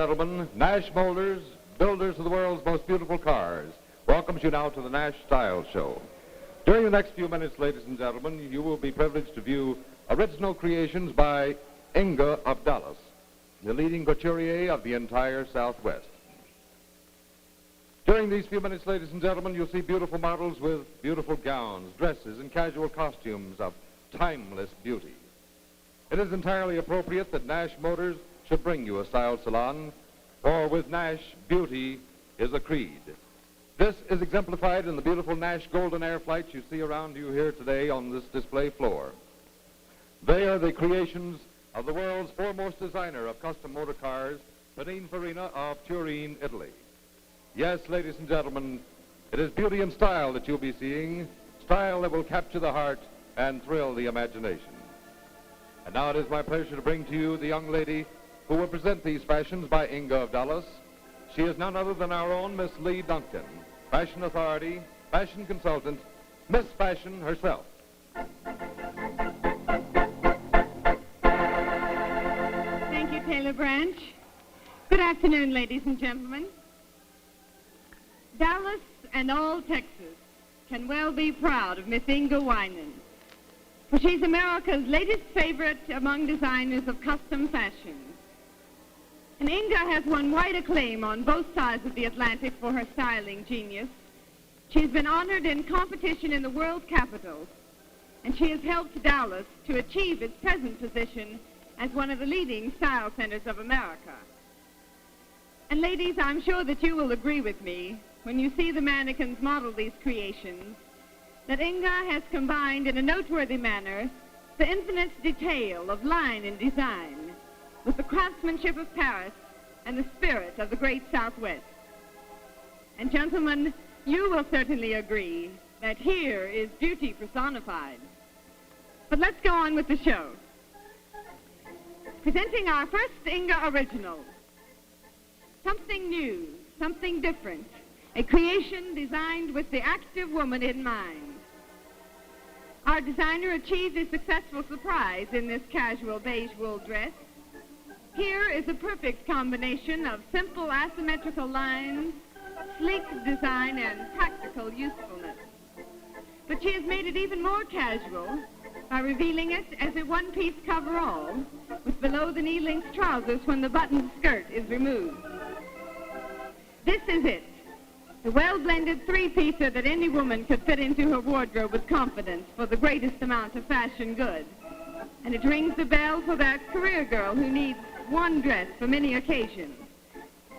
gentlemen, Nash Molders, builders of the world's most beautiful cars, welcomes you now to the Nash Style Show. During the next few minutes, ladies and gentlemen, you will be privileged to view original creations by Inga of Dallas, the leading couturier of the entire Southwest. During these few minutes, ladies and gentlemen, you'll see beautiful models with beautiful gowns, dresses, and casual costumes of timeless beauty. It is entirely appropriate that Nash Motors should bring you a style salon, for with Nash, beauty is a creed. This is exemplified in the beautiful Nash Golden Air flights you see around you here today on this display floor. They are the creations of the world's foremost designer of custom motor cars, Pinin Farina of Turin, Italy. Yes, ladies and gentlemen, it is beauty and style that you'll be seeing, style that will capture the heart and thrill the imagination. And now it is my pleasure to bring to you the young lady who will present these fashions by Inga of Dallas. She is none other than our own Miss Lee Duncan, fashion authority, fashion consultant, Miss Fashion herself. Thank you, Taylor Branch. Good afternoon, ladies and gentlemen. Dallas and all Texas can well be proud of Miss Inga Winan, for she's America's latest favorite among designers of custom fashion. And Inga has won wide acclaim on both sides of the Atlantic for her styling genius. She's been honored in competition in the world capitals, and she has helped Dallas to achieve its present position as one of the leading style centers of America. And ladies, I'm sure that you will agree with me when you see the mannequins model these creations, that Inga has combined in a noteworthy manner the infinite detail of line and design with the craftsmanship of Paris and the spirit of the great Southwest. And gentlemen, you will certainly agree that here is beauty personified. But let's go on with the show. Presenting our first Inga original. Something new, something different, a creation designed with the active woman in mind. Our designer achieved a successful surprise in this casual beige wool dress. Here is a perfect combination of simple asymmetrical lines, sleek design, and practical usefulness. But she has made it even more casual by revealing it as a one-piece coverall with below-the-knee length trousers when the buttoned skirt is removed. This is it, the well-blended three-piecer that any woman could fit into her wardrobe with confidence for the greatest amount of fashion good. And it rings the bell for that career girl who needs one dress for many occasions.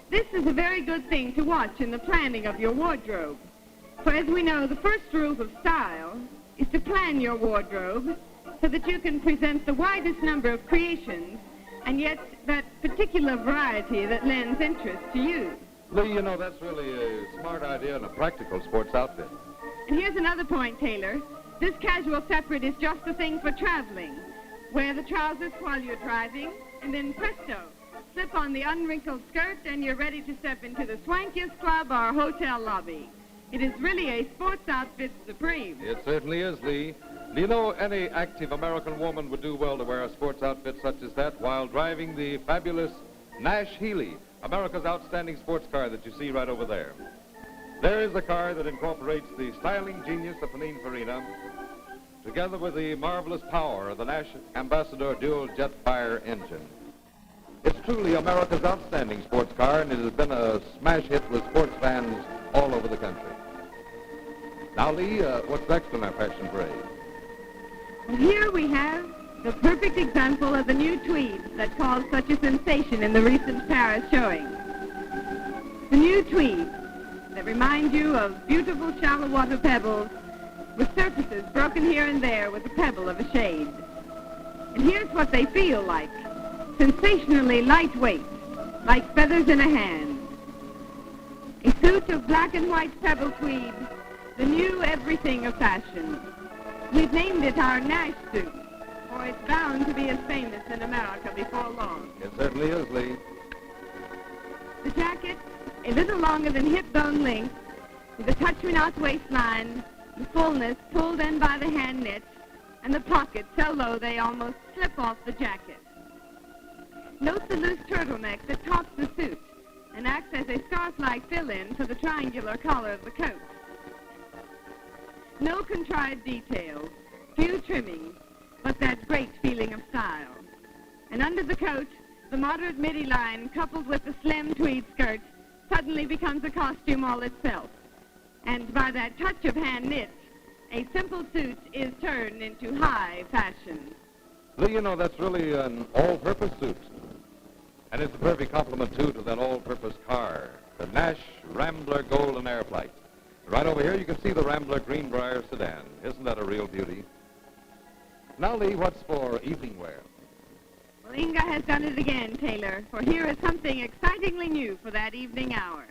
This is a very good thing to watch in the planning of your wardrobe. For as we know, the first rule of style is to plan your wardrobe so that you can present the widest number of creations and yet that particular variety that lends interest to you. Lee, you know, that's really a smart idea and a practical sports outfit. And here's another point, Taylor. This casual separate is just the thing for traveling. Wear the trousers while you're driving, and then presto, slip on the unwrinkled skirt, and you're ready to step into the swankiest club or hotel lobby. It is really a sports outfit supreme. It certainly is, Lee. Do you know any active American woman would do well to wear a sports outfit such as that while driving the fabulous Nash Healey, America's outstanding sports car that you see right over there? There is a car that incorporates the styling genius of Pinin Farina together with the marvelous power of the Nash Ambassador dual jet fire engine. It's truly America's outstanding sports car, and it has been a smash hit with sports fans all over the country. Now, Lee, what's next on our fashion parade? And here we have the perfect example of the new tweeds that caused such a sensation in the recent Paris showing. The new tweeds that remind you of beautiful shallow water pebbles with surfaces broken here and there with a pebble of a shade. And here's what they feel like. Sensationally lightweight, like feathers in a hand. A suit of black and white pebble tweed, the new everything of fashion. We've named it our Nash suit, for it's bound to be as famous in America before long. It certainly is, Lee. The jacket, a little longer than hip bone length, with a touch-me-not waistline, the fullness pulled in by the hand knit, and the pockets so low they almost slip off the jacket. Note the loose turtleneck that tops the suit and acts as a scarf-like fill-in for the triangular collar of the coat. No contrived details, few trimmings, but that great feeling of style. And under the coat, the moderate midi line coupled with the slim tweed skirt suddenly becomes a costume all itself. And by that touch of hand knit, a simple suit is turned into high fashion. Lee, you know, that's really an all-purpose suit. And it's a perfect complement, too, to that all-purpose car, the Nash Rambler Golden Air Flight. Right over here, you can see the Rambler Greenbrier sedan. Isn't that a real beauty? Now, Lee, what's for evening wear? Well, Inga has done it again, Taylor, for here is something excitingly new for that evening hour.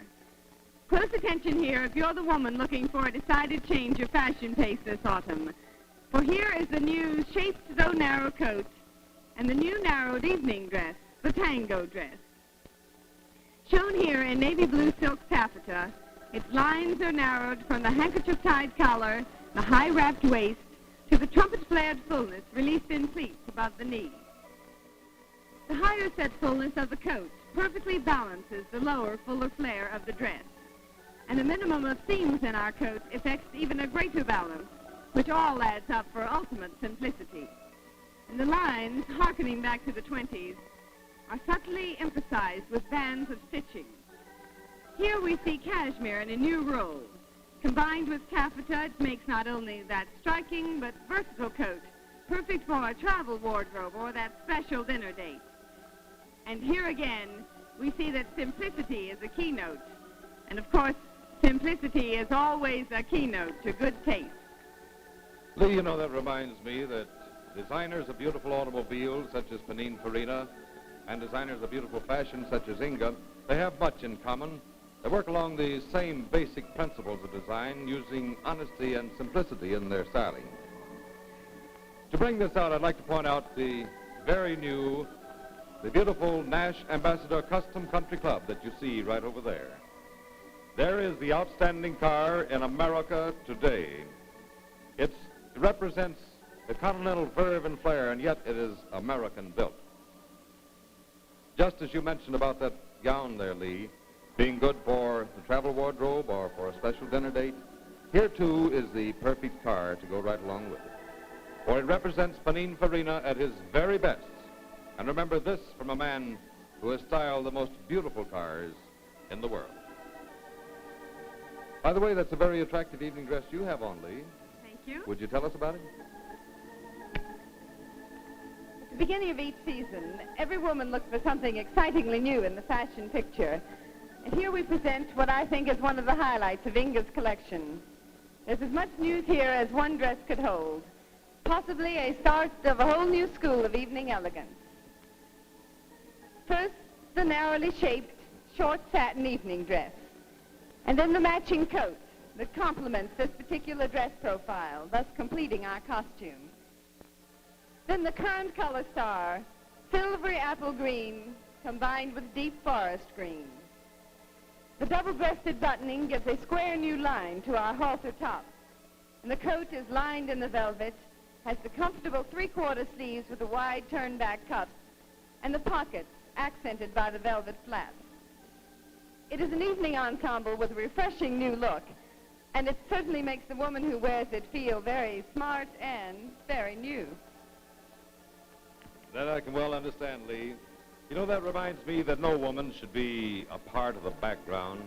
Close attention here if you're the woman looking for a decided change of fashion pace this autumn. For here is the new shaped though narrow coat and the new narrowed evening dress, the tango dress. Shown here in navy blue silk taffeta, its lines are narrowed from the handkerchief-tied collar, the high-wrapped waist, to the trumpet-flared fullness released in pleats above the knee. The higher set fullness of the coat perfectly balances the lower, fuller flare of the dress. And a minimum of seams in our coat effects even a greater balance, which all adds up for ultimate simplicity. And the lines, harkening back to the 20s, are subtly emphasized with bands of stitching. Here we see cashmere in a new roll. Combined with taffeta, it makes not only that striking but versatile coat, perfect for a travel wardrobe or that special dinner date. And here again, we see that simplicity is a keynote. And of course, simplicity is always a keynote to good taste. Lee, you know, that reminds me that designers of beautiful automobiles such as Pinin Farina and designers of beautiful fashion such as Inga, they have much in common. They work along the same basic principles of design, using honesty and simplicity in their styling. To bring this out, I'd like to point out the very new, the beautiful Nash Ambassador Custom Country Club that you see right over there. There is the outstanding car in America today. It represents the continental verve and flair, and yet it is American built. Just as you mentioned about that gown there, Lee, being good for the travel wardrobe or for a special dinner date, here too is the perfect car to go right along with it. For it represents Pinin Farina at his very best. And remember this from a man who has styled the most beautiful cars in the world. By the way, that's a very attractive evening dress you have on, Lee. Thank you. Would you tell us about it? At the beginning of each season, every woman looks for something excitingly new in the fashion picture. And here we present what I think is one of the highlights of Inga's collection. There's as much news here as one dress could hold. Possibly a start of a whole new school of evening elegance. First, the narrowly shaped, short satin evening dress. And then the matching coat that complements this particular dress profile, thus completing our costume. Then the current color star, silvery apple green, combined with deep forest green. The double-breasted buttoning gives a square new line to our halter top. And the coat is lined in the velvet, has the comfortable three-quarter sleeves with the wide turn-back cuffs, and the pockets accented by the velvet flaps. It is an evening ensemble with a refreshing new look, and it certainly makes the woman who wears it feel very smart and very new. That I can well understand, Lee. You know, that reminds me that no woman should be a part of the background.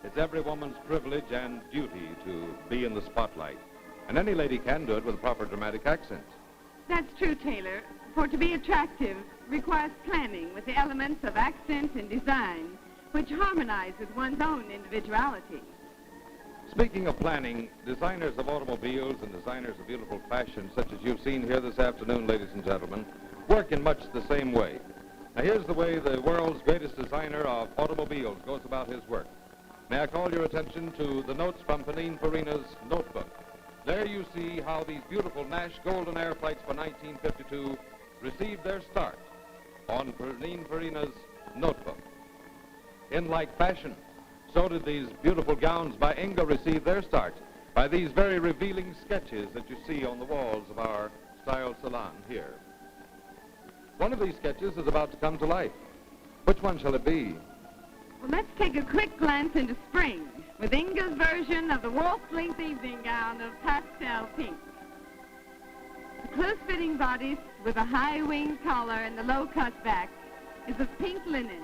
It's every woman's privilege and duty to be in the spotlight. And any lady can do it with a proper dramatic accent. That's true, Taylor. For to be attractive requires planning with the elements of accent and design, which harmonize with one's own individuality. Speaking of planning, designers of automobiles and designers of beautiful fashion, such as you've seen here this afternoon, ladies and gentlemen, work in much the same way. Now, here's the way the world's greatest designer of automobiles goes about his work. May I call your attention to the notes from Pinin Farina's notebook. There you see how these beautiful Nash Golden Air Flights for 1952 received their start on Pinin Farina's notebook. In like fashion, so did these beautiful gowns by Inga receive their start by these very revealing sketches that you see on the walls of our style salon here. One of these sketches is about to come to life. Which one shall it be? Well, let's take a quick glance into spring with Inga's version of the waltz-length evening gown of pastel pink. The close-fitting bodice with a high-winged collar and the low-cut back is of pink linen,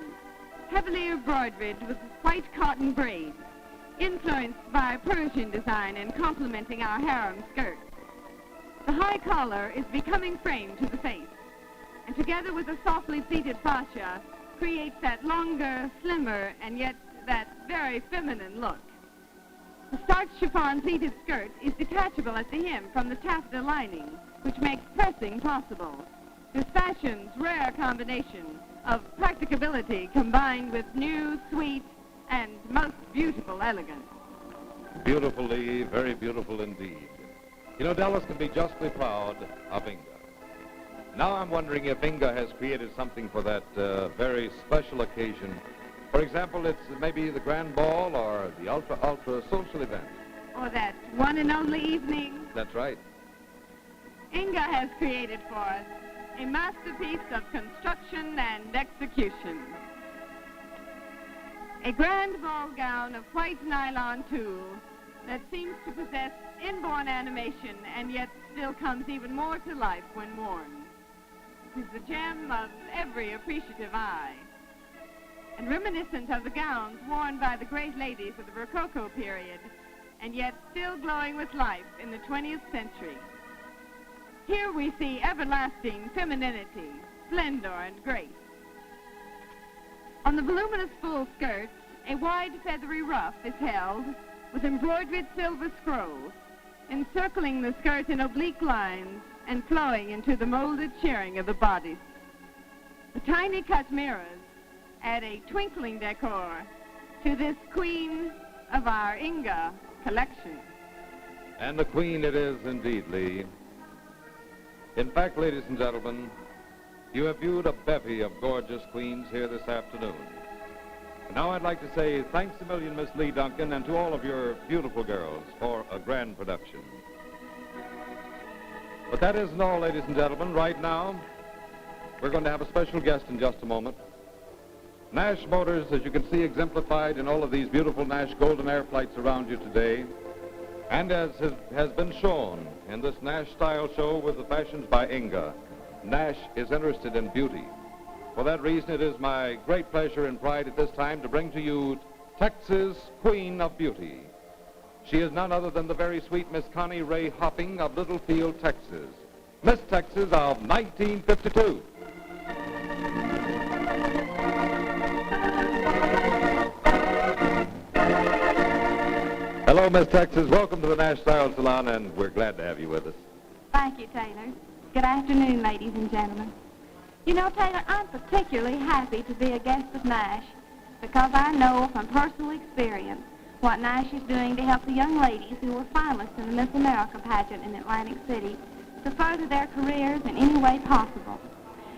heavily embroidered with white cotton braids, influenced by Persian design and complementing our harem skirt. The high collar is becoming frame to the face, and together with a softly pleated fascia, creates that longer, slimmer, and yet that very feminine look. The starched chiffon pleated skirt is detachable at the hem from the taffeta lining, which makes pressing possible. This fashion's rare combination of practicability combined with new, sweet, and most beautiful elegance. Beautifully, very beautiful indeed. You know, Dallas can be justly proud of Inga. Now I'm wondering if Inga has created something for that very special occasion. For example, it's maybe the grand ball or the ultra social event. Or that one and only evening. That's right. Inga has created for us a masterpiece of construction and execution. A grand ball gown of white nylon tulle that seems to possess inborn animation and yet still comes even more to life when worn. It is the gem of every appreciative eye, and reminiscent of the gowns worn by the great ladies of the Rococo period, and yet still glowing with life in the 20th century. Here we see everlasting femininity, splendor, and grace. On the voluminous full skirt, a wide feathery ruff is held with embroidered silver scrolls, encircling the skirt in oblique lines and flowing into the molded shirring of the bodice. The tiny cut mirrors add a twinkling decor to this queen of our Inga collection. And the queen it is indeed, Lee. In fact, ladies and gentlemen, you have viewed a bevy of gorgeous queens here this afternoon. And now I'd like to say thanks a million, Miss Lee Duncan, and to all of your beautiful girls for a grand production. But that isn't all, ladies and gentlemen. Right now, we're going to have a special guest in just a moment. Nash Motors, as you can see exemplified in all of these beautiful Nash Golden Air flights around you today, and as has been shown in this Nash style show with the fashions by Inga, Nash is interested in beauty. For that reason, it is my great pleasure and pride at this time to bring to you Texas Queen of Beauty. She is none other than the very sweet Miss Connie Ray Hopping of Littlefield, Texas. Miss Texas of 1952. Hello, Miss Texas. Welcome to the Nash Style Salon, and we're glad to have you with us. Thank you, Taylor. Good afternoon, ladies and gentlemen. You know, Taylor, I'm particularly happy to be a guest of Nash because I know from personal experience what Nash is doing to help the young ladies who were finalists in the Miss America pageant in Atlantic City to further their careers in any way possible.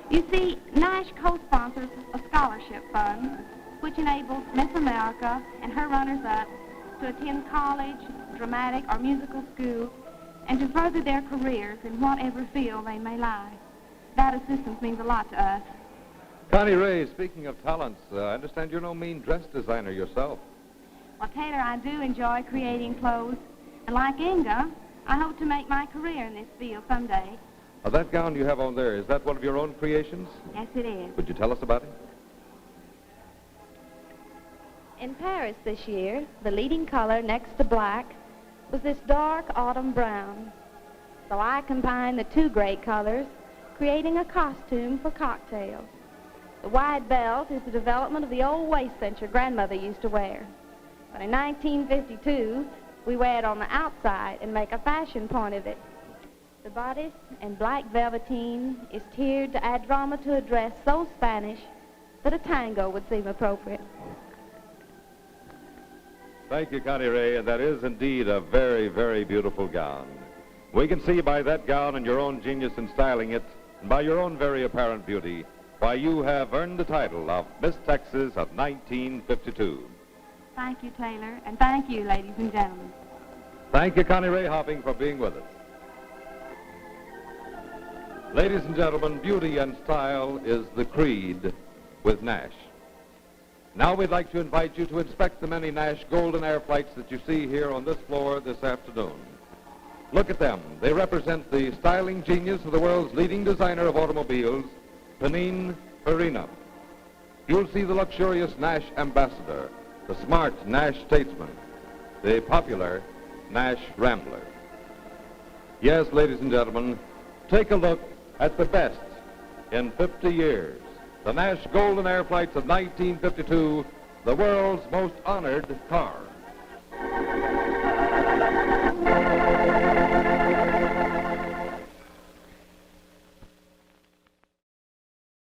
You see, Nash co-sponsors a scholarship fund which enables Miss America and her runners-up to attend college, dramatic, or musical school and to further their careers in whatever field they may lie. That assistance means a lot to us. Connie Ray, speaking of talents, I understand you're no mean dress designer yourself. Well, Taylor, I do enjoy creating clothes, and like Inga, I hope to make my career in this field someday. That gown you have on there, is that one of your own creations? Yes, it is. Would you tell us about it? In Paris this year, the leading color next to black was this dark autumn brown. So I combined the two great colors, creating a costume for cocktails. The wide belt is the development of the old waist cinch your grandmother used to wear. But in 1952, we wear it on the outside and make a fashion point of it. The bodice in black velveteen is tiered to add drama to a dress so Spanish that a tango would seem appropriate. Thank you, Connie Ray, and that is indeed a very, very beautiful gown. We can see by that gown and your own genius in styling it, and by your own very apparent beauty, why you have earned the title of Miss Texas of 1952. Thank you, Taylor, and thank you, ladies and gentlemen. Thank you, Connie Ray Hopping, for being with us. Ladies and gentlemen, beauty and style is the creed with Nash. Now we'd like to invite you to inspect the many Nash Golden Air flights that you see here on this floor this afternoon. Look at them. They represent the styling genius of the world's leading designer of automobiles, Pinin Farina. You'll see the luxurious Nash ambassador, the smart Nash statesman, the popular Nash rambler. Yes, ladies and gentlemen, take a look at the best in 50 years. The Nash Golden Air flights of 1952, the world's most honored car.